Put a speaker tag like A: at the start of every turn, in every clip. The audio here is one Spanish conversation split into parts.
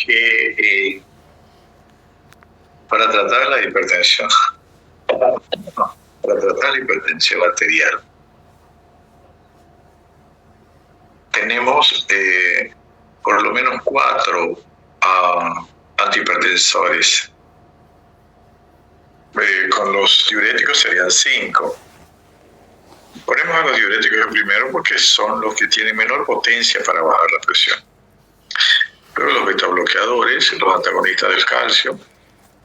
A: que para tratar la hipertensión, arterial, tenemos por lo menos 4 antihipertensores. Con los diuréticos serían 5. Ponemos a los diuréticos primero porque son los que tienen menor potencia para bajar la presión. Luego los betabloqueadores, los antagonistas del calcio,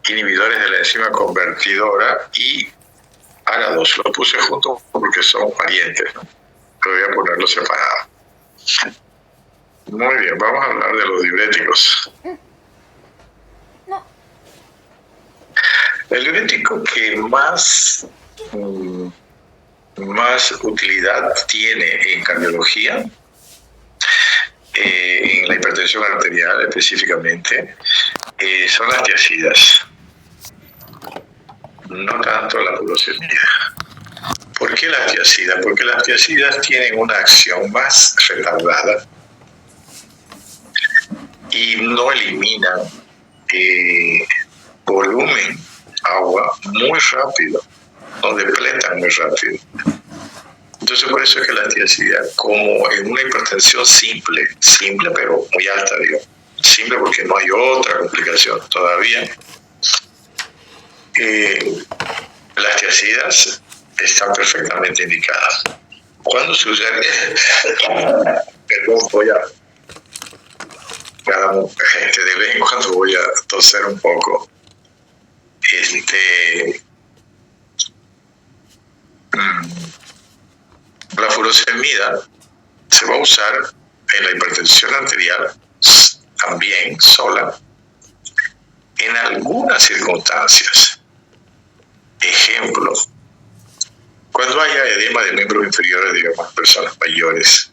A: inhibidores de la enzima convertidora y ARA2. Los puse juntos porque son parientes, ¿no? Pero voy a ponerlos separados. Muy bien, vamos a hablar de los diuréticos. El diurético que más utilidad tiene en cardiología, en la hipertensión arterial específicamente, son las tiazidas, no tanto la furosemida. ¿Por qué las tiazidas? Porque las tiazidas tienen una acción más retardada y no eliminan volumen, agua, muy rápido, no depletan muy rápido. Entonces por eso es que la tiazida, como en una hipertensión simple pero muy alta, digo, simple porque no hay otra complicación todavía, las tiazidas están perfectamente indicadas. Cuando sucede, perdón, voy a, de vez en cuando voy a toser un poco, la furosemida se va a usar en la hipertensión arterial también sola en algunas circunstancias. Ejemplo, cuando haya edema de miembros inferiores, digamos, personas mayores,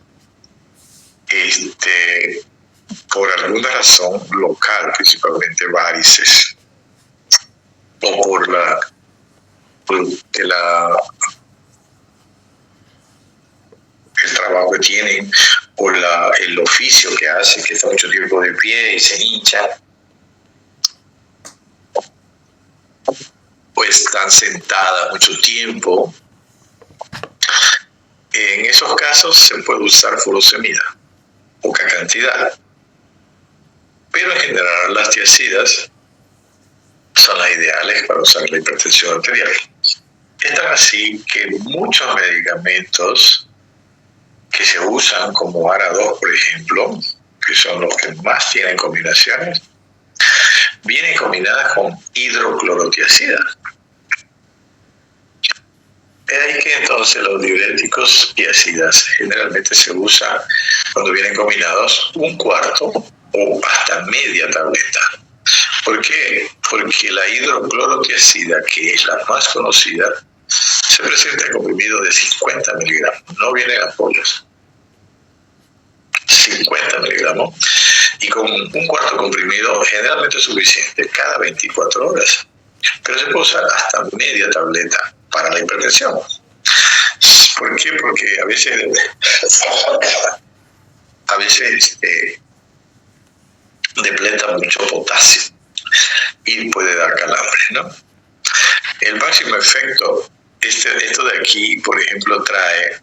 A: por alguna razón local, principalmente varices, o por el trabajo que tienen, o el oficio que hacen, que está mucho tiempo de pie y se hincha, o están sentadas mucho tiempo. En esos casos se puede usar furosemida, poca cantidad, pero en general las tiazidas son las ideales para usar la hipertensión arterial. Es tan así que muchos medicamentos que se usan como ARA2, por ejemplo, que son los que más tienen combinaciones, vienen combinadas con hidroclorotiazida. Es ahí que entonces los diuréticos tiazidas generalmente se usan cuando vienen combinados 1/4 o hasta media tableta. ¿Por qué? Porque la hidroclorotiazida, que es la más conocida, se presenta en comprimido de 50 miligramos, no viene en ampollas. 50 miligramos, y con 1/4 comprimido generalmente es suficiente cada 24 horas. Pero se puede usar hasta media tableta para la hipertensión. ¿Por qué? Porque a veces depleta mucho potasio y puede dar calambre, ¿no? El máximo efecto, esto de aquí, por ejemplo, trae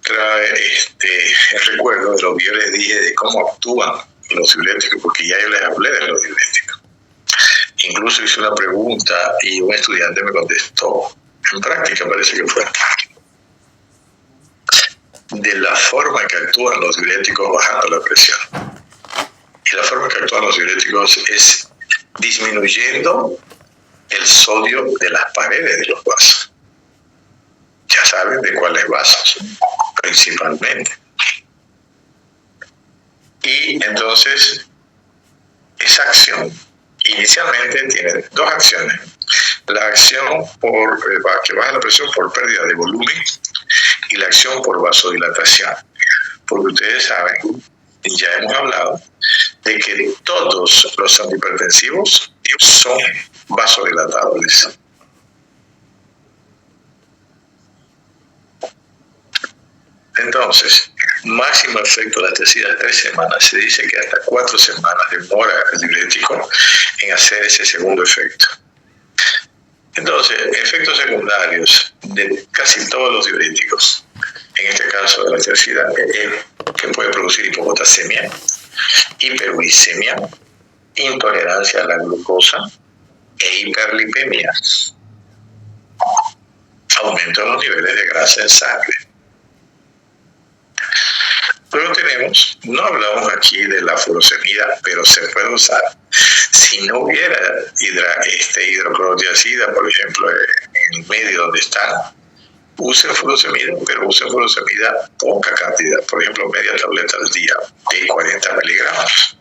A: el recuerdo de lo que yo les dije de cómo actúan los diuréticos, porque ya yo les hablé de los diuréticos. Incluso hice una pregunta y un estudiante me contestó, en práctica parece que fue, de la forma que actúan los diuréticos bajando la presión. Y la forma que actúan los diuréticos es disminuyendo el sodio de las paredes de los vasos. Ya saben de cuáles vasos, principalmente. Y entonces, esa acción inicialmente tiene 2 acciones. La acción que baja la presión por pérdida de volumen y la acción por vasodilatación. Porque ustedes saben, y ya hemos hablado, de que todos los antihipertensivos son vasodilatadores. Entonces, máximo efecto de las tiazidas 3 semanas. Se dice que hasta 4 semanas demora el diurético en hacer ese segundo efecto. Entonces, efectos secundarios de casi todos los diuréticos, en este caso de la tiazida, que puede producir hipopotasemia, hiperuricemia, intolerancia a la glucosa e hiperlipemia. Aumento de los niveles de grasa en sangre. Luego tenemos, no hablamos aquí de la furosemida, pero se puede usar. Si no hubiera hidroclorotiazida, por ejemplo, en el medio donde está, use furosemida, pero use furosemida poca cantidad, por ejemplo, media tableta al día de 40 miligramos.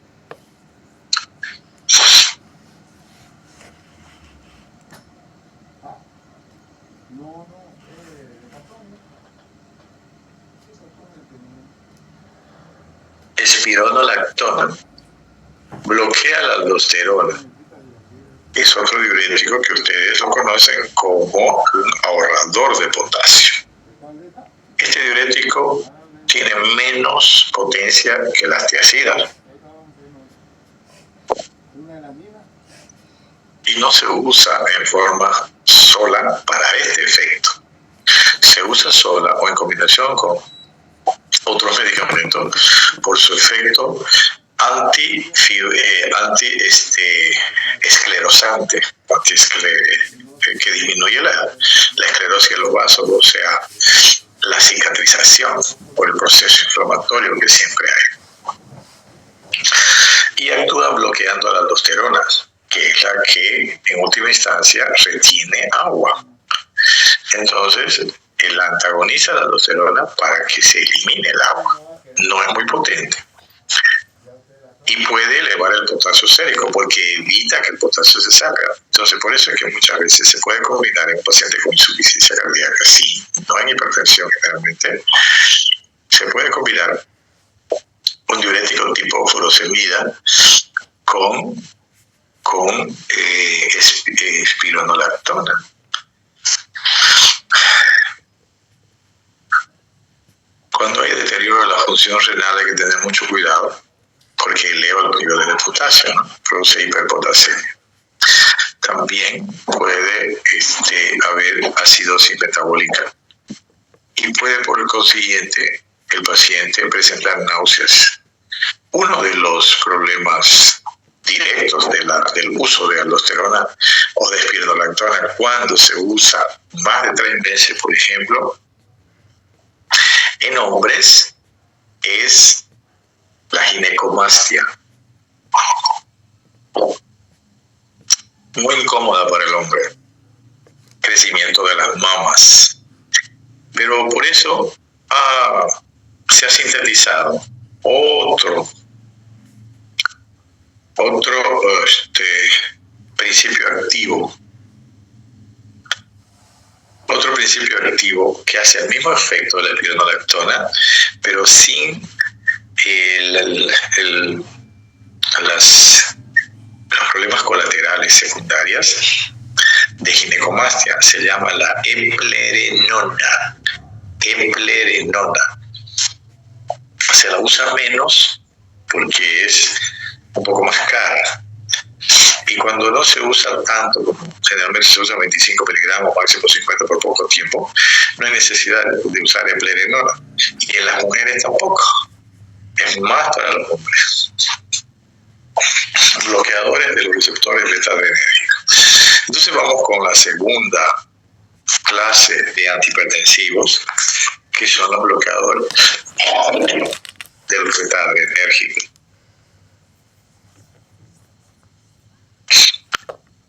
A: Espironolactona bloquea la aldosterona. Es otro diurético que ustedes lo conocen como un ahorrador de potasio. Este diurético tiene menos potencia que las tiazidas y no se usa en forma sola para este efecto. Se usa sola o en combinación con otros medicamentos por su efecto anti-esclerosante, que disminuye la esclerosis de los vasos, o sea, la cicatrización por el proceso inflamatorio que siempre hay. Y actúa bloqueando la aldosterona, que es la que en última instancia retiene agua. Entonces, él antagoniza la aldosterona para que se elimine el agua. No es muy potente. Y puede elevar el potasio sérico porque evita que el potasio se salga. Entonces, por eso es que muchas veces se puede combinar en un paciente con insuficiencia cardíaca. Sí, no en hipertensión generalmente. Se puede combinar un diurético tipo furosemida con espironolactona. Cuando hay deterioro de la función renal hay que tener mucho cuidado porque eleva los niveles de potasio, ¿no? Produce hiperpotasemia. También puede haber acidosis metabólica y puede por el consiguiente el paciente presentar náuseas. Uno de los problemas directos del uso de aldosterona o de espironolactona cuando se usa más de 3 meses, por ejemplo, en hombres es la ginecomastia. Muy incómoda para el hombre. Crecimiento de las mamas. Pero por eso se ha sintetizado otro principio activo. Otro principio activo que hace el mismo efecto de la espironolactona, pero sin los problemas colaterales secundarias de ginecomastia. Se llama la eplerenona. Se la usa menos porque es un poco más cara. Y cuando no se usa tanto, como generalmente se usa 25 miligramos, máximo 50 por poco tiempo, no hay necesidad de usar eplerenona. Y en las mujeres tampoco. Es más para los hombres. Bloqueadores de los receptores beta-adrenérgicos. Entonces vamos con la segunda clase de antihipertensivos, que son los bloqueadores del beta-adrenérgico.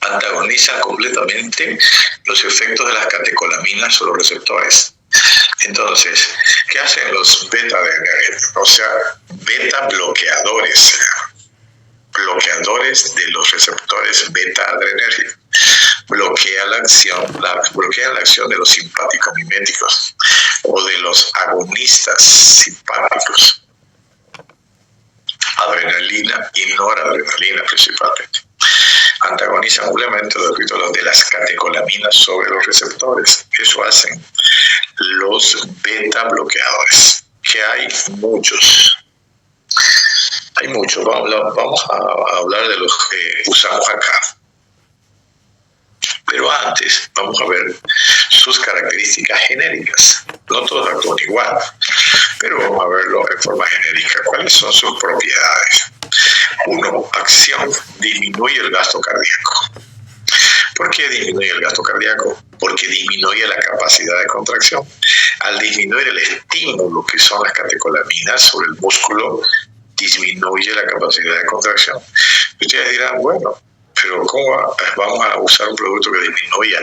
A: Antagonizan completamente los efectos de las catecolaminas sobre los receptores. Entonces, ¿qué hacen los beta-adrenérgicos? O sea, beta-bloqueadores. Bloqueadores de los receptores beta-adrenérgicos. Bloquean la acción de los simpáticos miméticos o de los agonistas simpáticos. Adrenalina y noradrenalina principalmente. Antagonizan ampliamente los de las catecolaminas sobre los receptores. Eso hacen los beta bloqueadores. que hay muchos. Hay muchos. Vamos a hablar de los que usamos acá. Pero antes vamos a ver sus características genéricas. No todos actúan igual, pero vamos a verlo en forma genérica. ¿Cuáles son sus propiedades? 1. Acción. Disminuye el gasto cardíaco. ¿Por qué disminuye el gasto cardíaco? Porque disminuye la capacidad de contracción. Al disminuir el estímulo que son las catecolaminas sobre el músculo, disminuye la capacidad de contracción. Y ustedes dirán, bueno, pero ¿cómo vamos a usar un producto que disminuya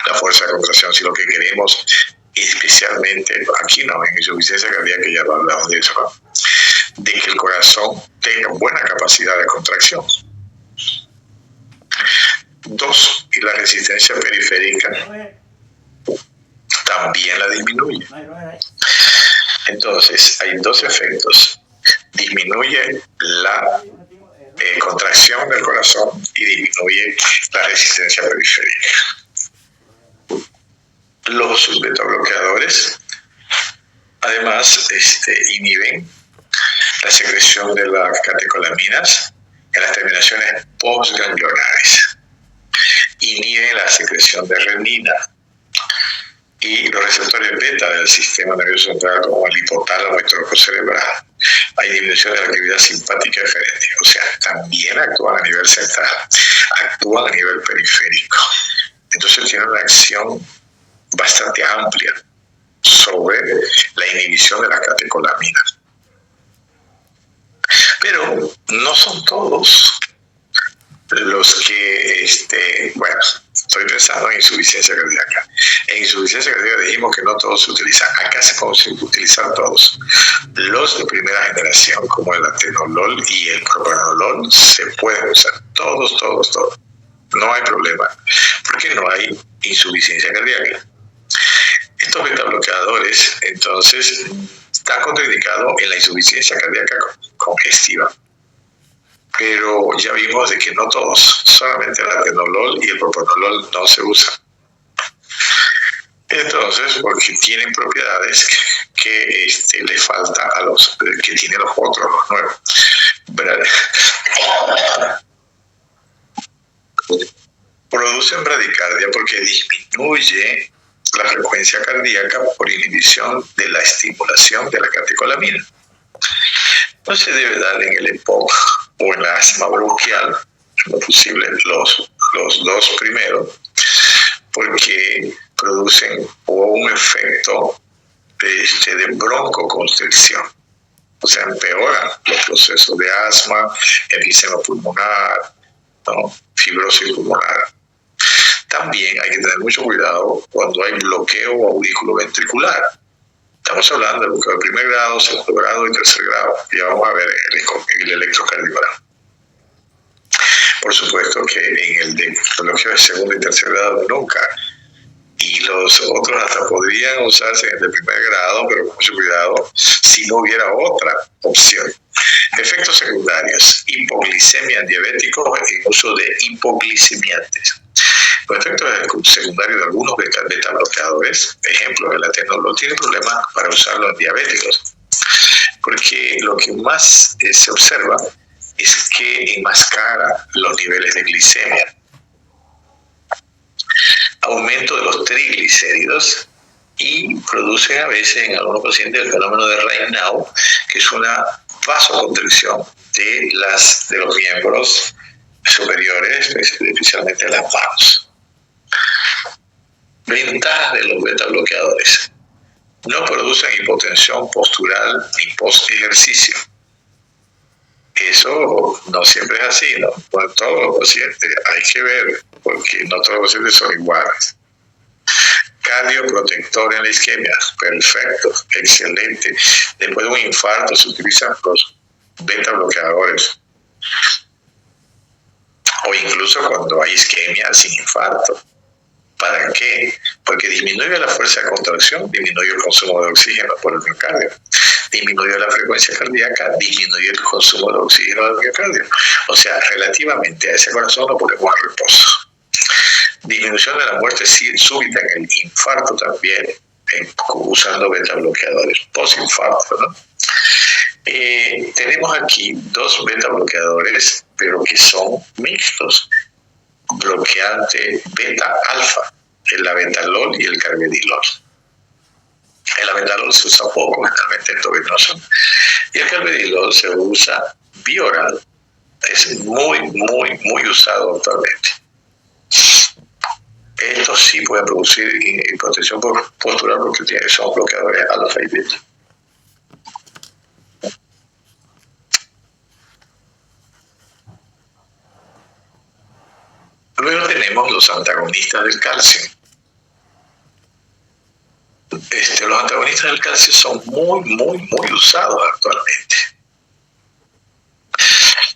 A: la fuerza de contracción si lo que queremos, especialmente aquí no, en insuficiencia cardíaca, ya lo hablamos de eso, ¿no? De que el corazón tenga buena capacidad de contracción? 2. Y la resistencia periférica también la disminuye. Entonces, hay dos efectos. Disminuye la contracción del corazón y disminuye la resistencia periférica. Los beta-bloqueadores, además, inhiben la secreción de las catecolaminas en las terminaciones postganglionares. Inhiben la secreción de renina y los receptores beta del sistema nervioso central, como el hipotálamo y tronco cerebral. Hay disminución de la actividad simpática eferente, o sea, también actúan a nivel central, actúan a nivel periférico. Entonces tienen una acción bastante amplia sobre la inhibición de las catecolaminas. Pero no son todos los que, bueno, estoy pensando en insuficiencia cardíaca. En insuficiencia cardíaca dijimos que no todos se utilizan. Acá se pueden utilizar todos. Los de primera generación, como el atenolol y el propranolol, se pueden usar. Todos. No hay problema, porque no hay insuficiencia cardíaca. Estos betabloqueadores, entonces, están contraindicados en la insuficiencia cardíaca congestiva. Pero ya vimos de que no todos, solamente el atenolol y el propranolol no se usan. Entonces, porque tienen propiedades que le falta a los que tienen los otros, los nuevos. Producen bradicardia porque disminuye la frecuencia cardíaca por inhibición de la estimulación de la catecolamina. No se debe dar en el EPOC o en la asma bronquial, no posible los dos primeros, porque producen un efecto de broncoconstricción. O sea, empeoran los procesos de asma, enfisema pulmonar, ¿no? Fibrosis pulmonar. También hay que tener mucho cuidado cuando hay bloqueo auriculoventricular. Estamos hablando de bloqueo de primer grado, segundo grado y tercer grado. Ya vamos a ver el electrocardiograma. Por supuesto que en el de bloqueo de segundo y tercer grado nunca. Y los otros hasta podrían usarse en el de primer grado, pero con mucho cuidado si no hubiera otra opción. Efectos secundarios: hipoglicemia en diabéticos en uso de hipoglicemiantes. Los efectos secundarios de algunos beta-bloqueadores, ejemplo, el atenolol, tiene problemas para usarlo en diabéticos, porque lo que más se observa es que enmascara los niveles de glicemia, aumento de los triglicéridos y producen a veces en algunos pacientes el fenómeno de Raynaud, que es una vasoconstricción de los miembros superiores, especialmente las manos. Ventajas de los beta-bloqueadores: no producen hipotensión postural ni post-ejercicio. Eso no siempre es así, ¿no? No en todos los pacientes, hay que ver, porque no todos los pacientes son iguales. Cardioprotector en la isquemia, perfecto, excelente. Después de un infarto se utilizan los beta-bloqueadores. O incluso cuando hay isquemia sin infarto. ¿Para qué? Porque disminuye la fuerza de contracción, disminuye el consumo de oxígeno por el miocardio, disminuye la frecuencia cardíaca, disminuye el consumo de oxígeno del miocardio. O sea, relativamente a ese corazón lo ponemos a reposo. Disminución de la muerte súbita en el infarto también, usando beta bloqueadores post-infarto, ¿no? Tenemos aquí dos beta bloqueadores, pero que son mixtos, bloqueante beta-alfa, el aventalol y el carvedilol. El aventalol se usa poco, generalmente endovenoso, y el carvedilol se usa bioral. Es muy usado actualmente. Estos sí pueden producir hipotensión postural porque son bloqueadores alfa y beta. Luego tenemos los antagonistas del calcio. Los antagonistas del calcio son muy usados actualmente.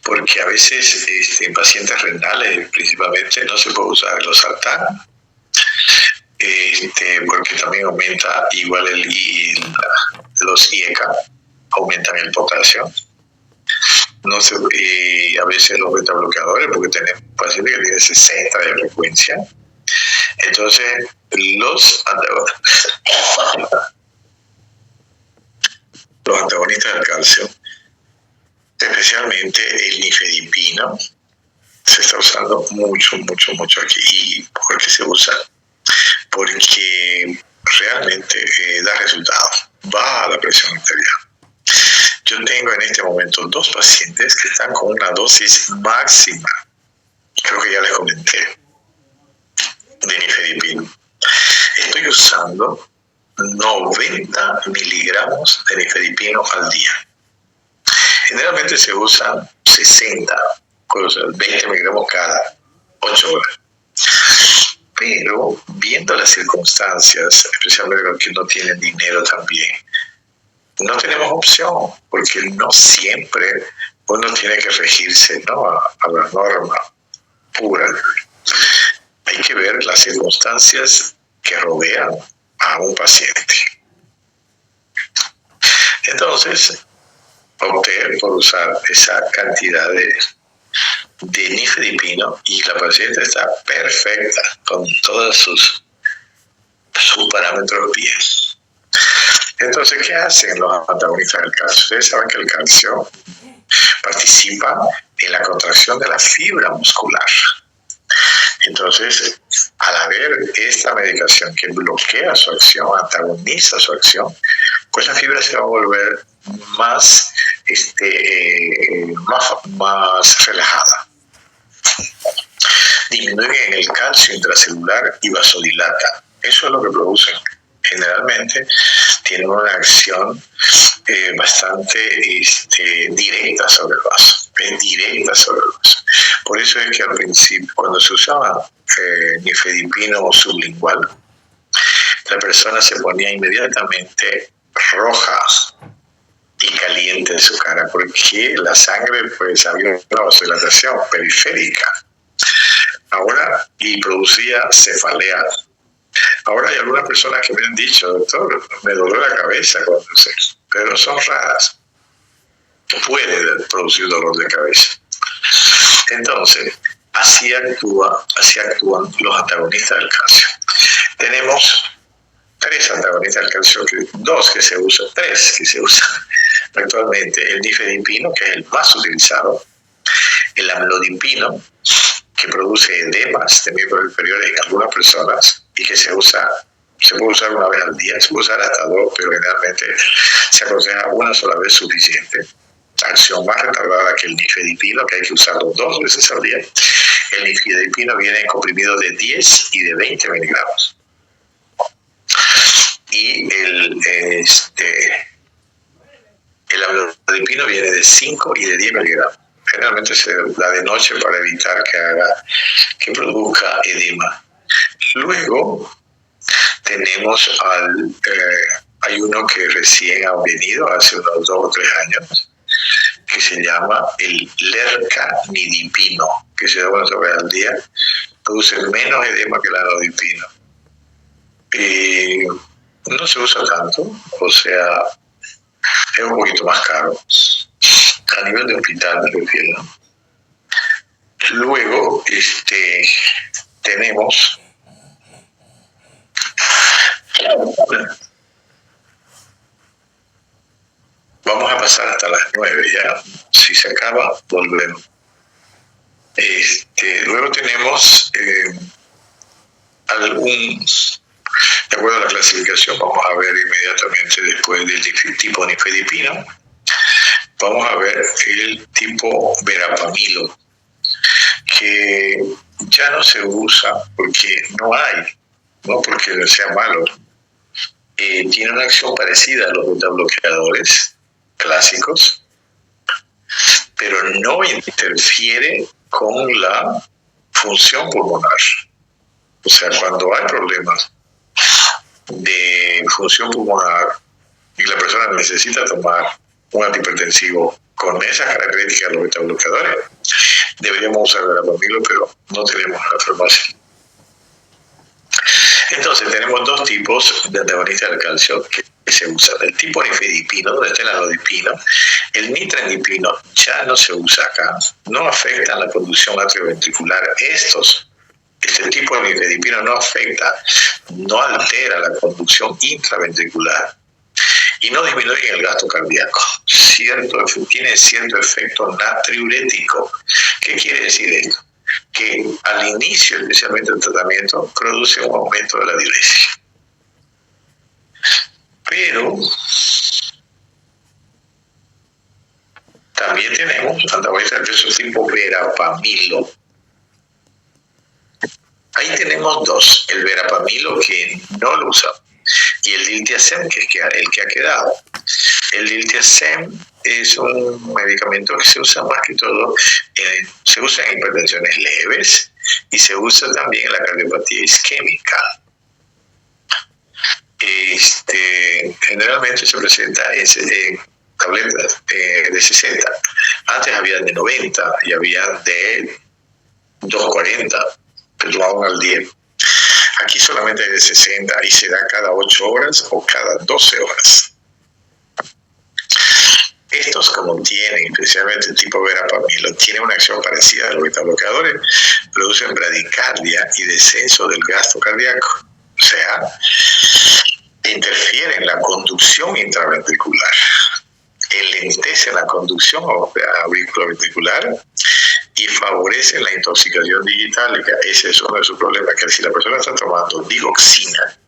A: Porque a veces en pacientes renales principalmente no se puede usar el losartán, porque también aumenta igual los IECA, aumentan el potasio. No se, a veces los beta bloqueadores, porque tenemos pacientes que tienen 60 de frecuencia. Entonces, los antagonistas del calcio, especialmente el nifedipino, se está usando mucho aquí. ¿Y por qué se usa? Porque realmente da resultados, baja la presión arterial. Yo tengo en este momento 2 pacientes que están con una dosis máxima, creo que ya les comenté, de nifedipino. Estoy usando 90 miligramos de nifedipino al día. Generalmente se usan 60, 20 miligramos cada 8 horas. Pero viendo las circunstancias, especialmente los que no tienen dinero también, no tenemos opción, porque no siempre uno tiene que regirse, ¿no?, a la norma pura. Hay que ver las circunstancias que rodean a un paciente. Entonces, opté por usar esa cantidad de nifedipino y la paciente está perfecta con todos sus parámetros bien. Entonces, ¿qué hacen los antagonistas del calcio? Ustedes saben que el calcio participa en la contracción de la fibra muscular. Entonces, al haber esta medicación que bloquea su acción, antagoniza su acción, pues la fibra se va a volver más relajada. Disminuyen el calcio intracelular y vasodilata. Eso es lo que producen. Generalmente tienen una acción bastante directa sobre el vaso. Es directa sobre el vaso. Por eso es que al principio, cuando se usaba nifedipino sublingual, la persona se ponía inmediatamente roja y caliente en su cara, porque la sangre pues había una vasodilatación periférica. Ahora, y producía cefalea. Ahora hay algunas personas que me han dicho, doctor, me dolió la cabeza cuando usé, pero son raras. Puede producir dolor de cabeza. Entonces, así actúan los antagonistas del calcio. Tenemos 3 antagonistas del calcio, 3 que se usan actualmente: el nifedipino, que es el más utilizado, el amlodipino, que produce edemas de miembros inferiores en algunas personas y que se puede usar una vez al día, se puede usar hasta 2, pero generalmente se aconseja una sola vez suficiente. Acción más retardada que el nifedipino, que hay que usarlo 2 veces al día. El nifedipino viene en comprimidos de 10 y de 20 miligramos. Y el amlodipino viene de 5 y de 10 miligramos. Generalmente se da de noche para evitar que produzca edema. Luego tenemos hay uno que recién ha venido hace unos 2 o 3 años, que se llama el lercanidipino, que se da una vez al día, produce menos edema que el amlodipino. No se usa tanto, o sea, es un poquito más caro. A nivel de hospital me refiero. Luego, tenemos Vamos a pasar hasta las 9 ya. Si se acaba, volvemos. Luego tenemos de acuerdo a la clasificación, vamos a ver inmediatamente después del tipo nifedipino, vamos a ver el tipo verapamilo, que ya no se usa porque no hay, no porque sea malo. Tiene una acción parecida a los betabloqueadores clásicos, pero no interfiere con la función pulmonar. O sea, cuando hay problemas de función pulmonar y la persona necesita tomar un antihipertensivo con esas características de los betabloqueadores, deberíamos usar verapamilo, pero no tenemos en la farmacia. Entonces tenemos dos tipos de antagonistas del calcio que se usan. El tipo nifedipino, donde está el anodipino. El nitrandipino ya no se usa acá. No afectan la conducción atrioventricular. Este tipo de nifedipino no afecta, no altera la conducción intraventricular y no disminuye el gasto cardíaco. Tiene cierto efecto natriurético. ¿Qué quiere decir esto? Que al inicio, especialmente el tratamiento, produce un aumento de la diuresis. Pero también tenemos antagonistas de peso tipo verapamilo. Ahí tenemos dos, el verapamilo que no lo usamos y el diltiazem, que es el que ha quedado. El diltiazem es un medicamento que se usa más que todo, se usa en hipertensiones leves y se usa también en la cardiopatía isquémica. Generalmente se presenta en tabletas de 60. Antes había de 90 y había de 240, pero aún al día. Aquí solamente hay de 60 y se da cada 8 horas o cada 12 horas. Estos, como tienen, especialmente el tipo verapamilo, tienen una acción parecida a los betabloqueadores, producen bradicardia y descenso del gasto cardíaco. O sea, interfieren en la conducción intraventricular, enlentecen la conducción auriculoventricular y favorecen la intoxicación digitálica. Ese es uno de sus problemas, que si la persona está tomando digoxina,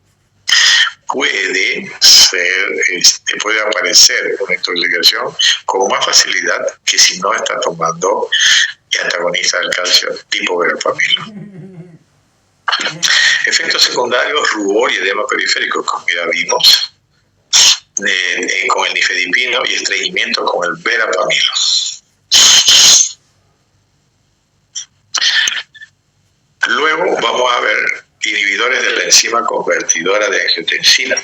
A: puede aparecer una intoxicación con más facilidad que si no está tomando antagonista del calcio tipo verapamilo. Efectos secundarios, rubor y edema periférico, como ya vimos, con el nifedipino, y estreñimiento con el verapamilo. Luego vamos a ver inhibidores de la enzima convertidora de angiotensina.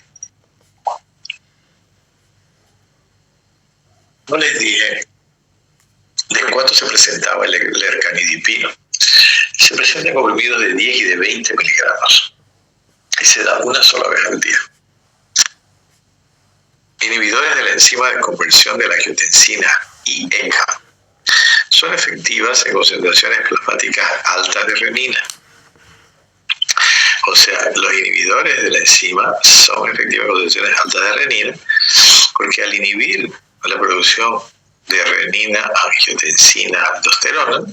A: No les dije de cuánto se presentaba el lercanidipino. Se presenta en comprimidos de 10 y de 20 miligramos y se da una sola vez al día. Inhibidores de la enzima de conversión de la angiotensina y ECA son efectivas en concentraciones plasmáticas altas de renina. O sea, los inhibidores de la enzima son efectivas en concentraciones altas de renina porque al inhibir la producción de renina, angiotensina, aldosterona,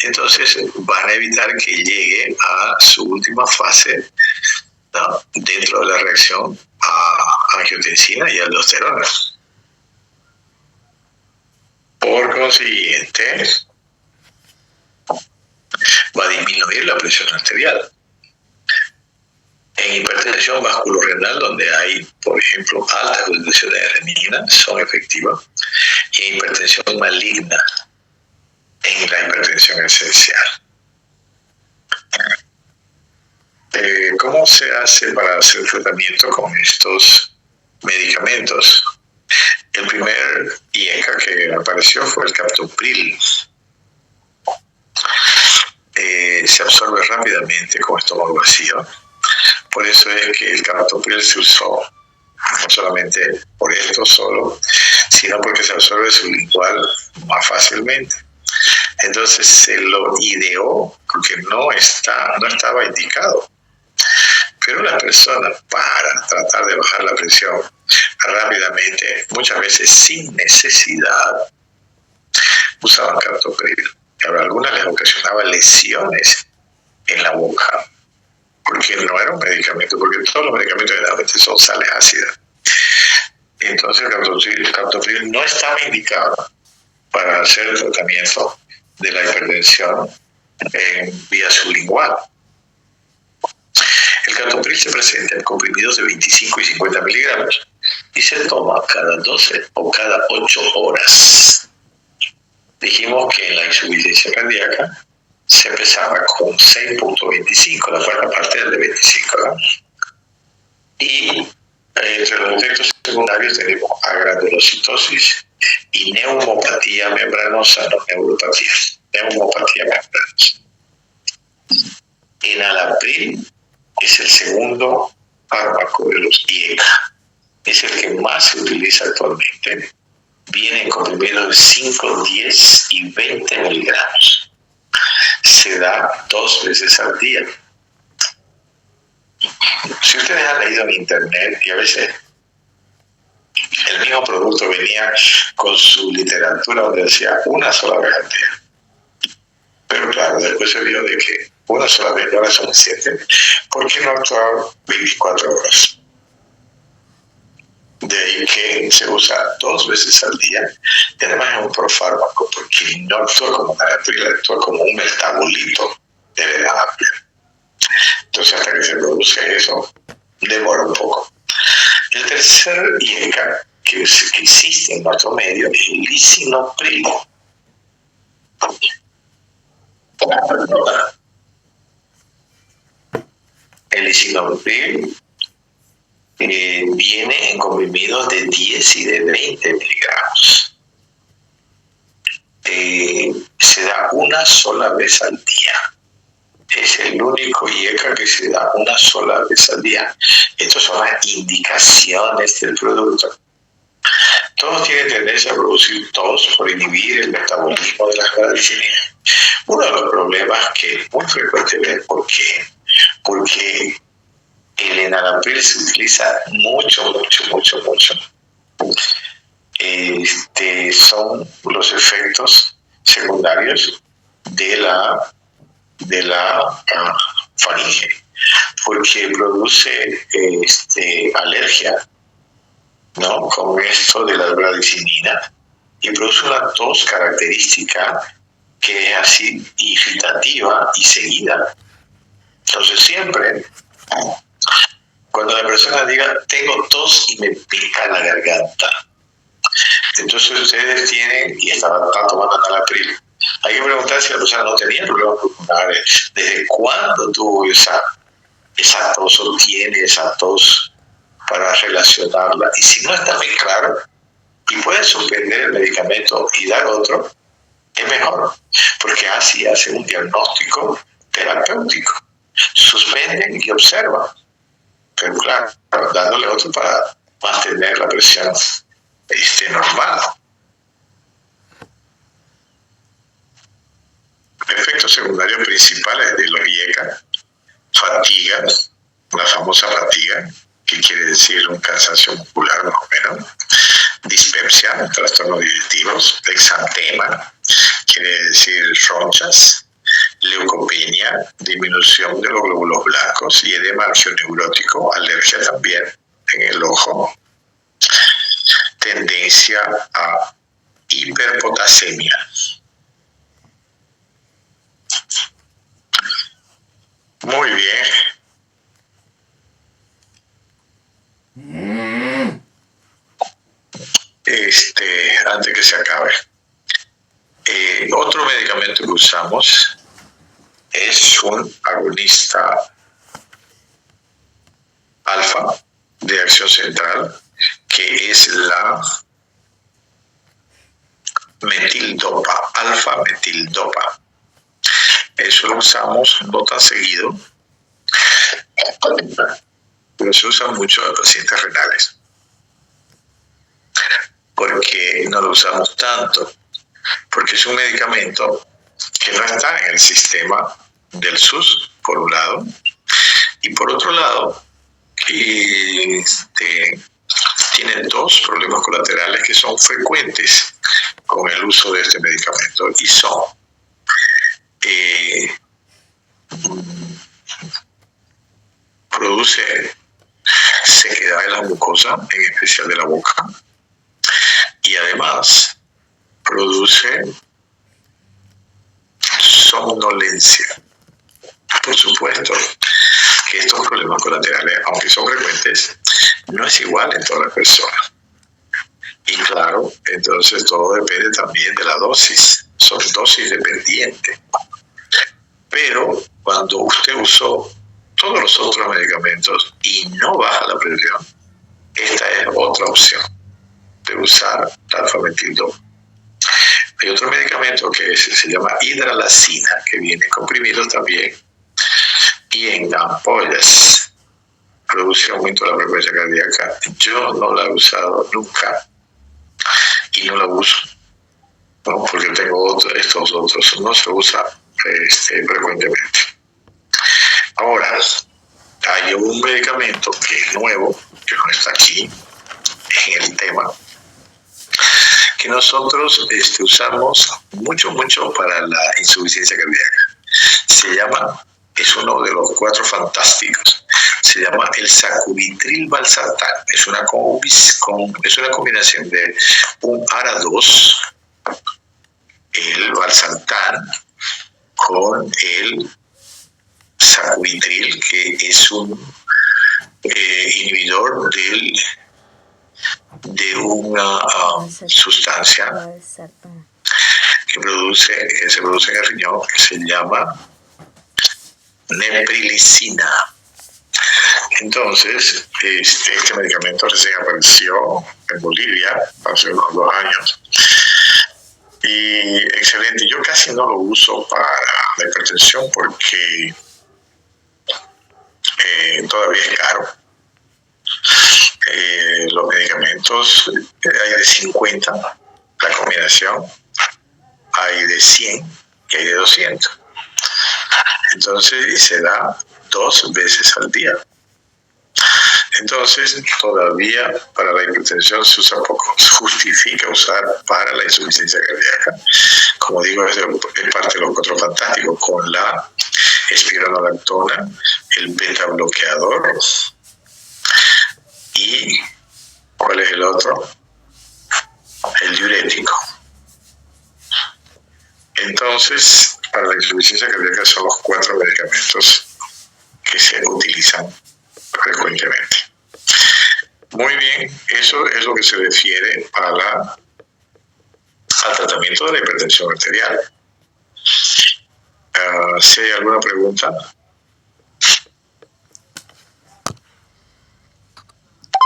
A: entonces van a evitar que llegue a su última fase, ¿no?, dentro de la reacción a angiotensina y aldosterona. Por consiguiente, va a disminuir la presión arterial. En hipertensión vasculorenal, donde hay, por ejemplo, altas concentraciones de renina, son efectivas. Y en hipertensión maligna, en la hipertensión esencial. ¿Cómo se hace para hacer tratamiento con estos medicamentos? El primer IECA que apareció fue el captopril. Se absorbe rápidamente con estómago vacío. Por eso es que el captopril se usó no solamente por esto solo, sino porque se absorbe sublingual más fácilmente. Entonces se lo ideó porque no estaba indicado. Pero las personas, para tratar de bajar la presión, rápidamente, muchas veces sin necesidad, usaban captopril. Pero a algunas les ocasionaba lesiones en la boca, porque no era un medicamento, porque todos los medicamentos generalmente son sales ácidas. Entonces el captopril no estaba indicado para hacer el tratamiento de la hipertensión en vía sublingual. El captopril se presenta en comprimidos de 25 y 50 miligramos y se toma cada 12 o cada 8 horas. Dijimos que en la insuficiencia cardíaca se empezaba con 6.25, la cuarta parte del de 25, ¿no? Y entre los efectos secundarios tenemos agranulocitosis y neumopatía membranosa, no neuropatía, neumopatía membranosa. Enalapril es el segundo fármaco de los IECA, es el que más se utiliza actualmente. Viene en comprimidos de 5, 10 y 20 miligramos. Se da 2 veces al día. Si ustedes han leído en internet, y a veces el mismo producto venía con su literatura donde decía una sola vez al día. Pero claro, después se vio de que una sola vez no era suficiente. ¿Por qué no actuar 24 horas? De ahí que se usa 2 veces al día, y además es un profármaco, porque no actúa como enalapril, actúa como un metabolito de enalapril. Entonces, hasta que se produce eso, demora un poco. El tercer IECA que existe en nuestro medio es el lisinopril. El lisinopril viene en comprimidos de 10 y de 20 miligramos. Se da una sola vez al día. Es el único IECA que se da una sola vez al día. Estas son las indicaciones del producto. Todos tienen tendencia a producir tos por inhibir el metabolismo de las gradicininas. Uno de los problemas que es muy frecuente ver, ¿por qué? Porque el enalapril se utiliza mucho. Son los efectos secundarios de la faringe, porque produce alergia, ¿no? Con esto de la bradicinina, y produce una tos característica que es así irritativa y seguida. Entonces siempre, cuando la persona diga tengo tos y me pica la garganta, entonces ustedes tienen y están tomando enalapril. Hay que preguntar si la persona no tenía problemas pulmonares, desde cuándo tuvo esa tos o tiene esa tos, para relacionarla. Y si no está muy claro y puede suspender el medicamento y dar otro, es mejor, porque así hacen un diagnóstico terapéutico. Suspenden y observan, pero claro, dándole otro para mantener la presión normal. Efectos secundarios principales de los IECA: fatiga, la famosa fatiga, que quiere decir un cansancio muscular más o menos; dispepsia, trastornos digestivos; exantema, quiere decir ronchas; leucopenia, disminución de los glóbulos blancos; y edema angioneurótico, alergia también en el ojo; tendencia a hiperpotasemia. Muy bien. Antes que se acabe, otro medicamento que usamos es un agonista alfa de acción central, que es la metildopa, alfa-metildopa. Eso lo usamos no tan seguido, pero se usa mucho en pacientes renales. ¿Por qué no lo usamos tanto? Porque es un medicamento que no está en el sistema del SUS, por un lado, y por otro lado, tiene dos problemas colaterales que son frecuentes con el uso de este medicamento y son produce sequedad de la mucosa, en especial de la boca, y además produce somnolencia. Por supuesto que estos problemas colaterales, aunque son frecuentes, no es igual en todas las personas. Y claro, entonces todo depende también de la dosis, son dosis dependientes. Pero cuando usted usó todos los otros medicamentos y no baja la presión, esta es otra opción de usar Dalfametil-2. Hay otro medicamento que se llama hidralazina, que viene comprimido también y en ampollas. Produce aumento de la frecuencia cardíaca. Yo no la he usado nunca y no la uso, ¿no? Porque tengo estos otros, no se usa frecuentemente. Ahora, hay un medicamento que es nuevo, que no está aquí en el tema, que nosotros usamos mucho para la insuficiencia cardíaca. Es uno de los 4 fantásticos. Se llama el sacubitril/valsartán. Es una combinación de un ARA2, el valsartán, con el sacubitril, que es un inhibidor de una sustancia que se produce en el riñón, que se llama neprilicina. Entonces, este medicamento recién apareció en Bolivia hace unos 2 años y excelente. Yo casi no lo uso para la hipertensión porque todavía es caro. Los medicamentos hay de 50, la combinación, hay de 100 y hay de 200. Entonces, y se da 2 veces al día. Entonces, todavía para la hipertensión se usa poco. Se justifica usar para la insuficiencia cardíaca. Como digo, es parte de los 4 fantásticos, con la espironolactona, el beta bloqueador y ¿cuál es el otro? El diurético. Entonces, para la insuficiencia cardíaca son los 4 medicamentos que se utilizan frecuentemente. Muy bien, eso es lo que se refiere al tratamiento de la hipertensión arterial. Si hay alguna pregunta.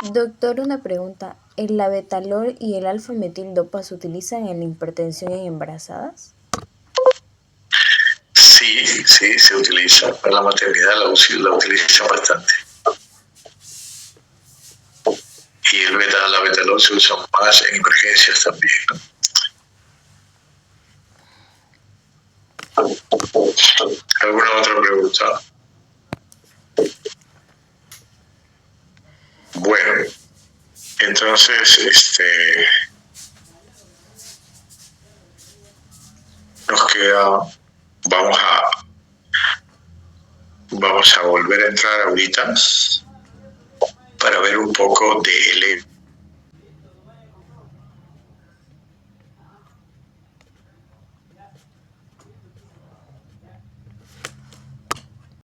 B: Doctor, una pregunta. ¿El labetalol y el alfa-metil-dopa se utilizan en la hipertensión en embarazadas?
A: Sí, se utiliza. Para la maternidad la utiliza bastante. Y el labetalol se usa más en emergencias también, ¿no? ¿Alguna otra pregunta? Bueno, entonces nos queda, vamos a volver a entrar ahorita para ver un poco de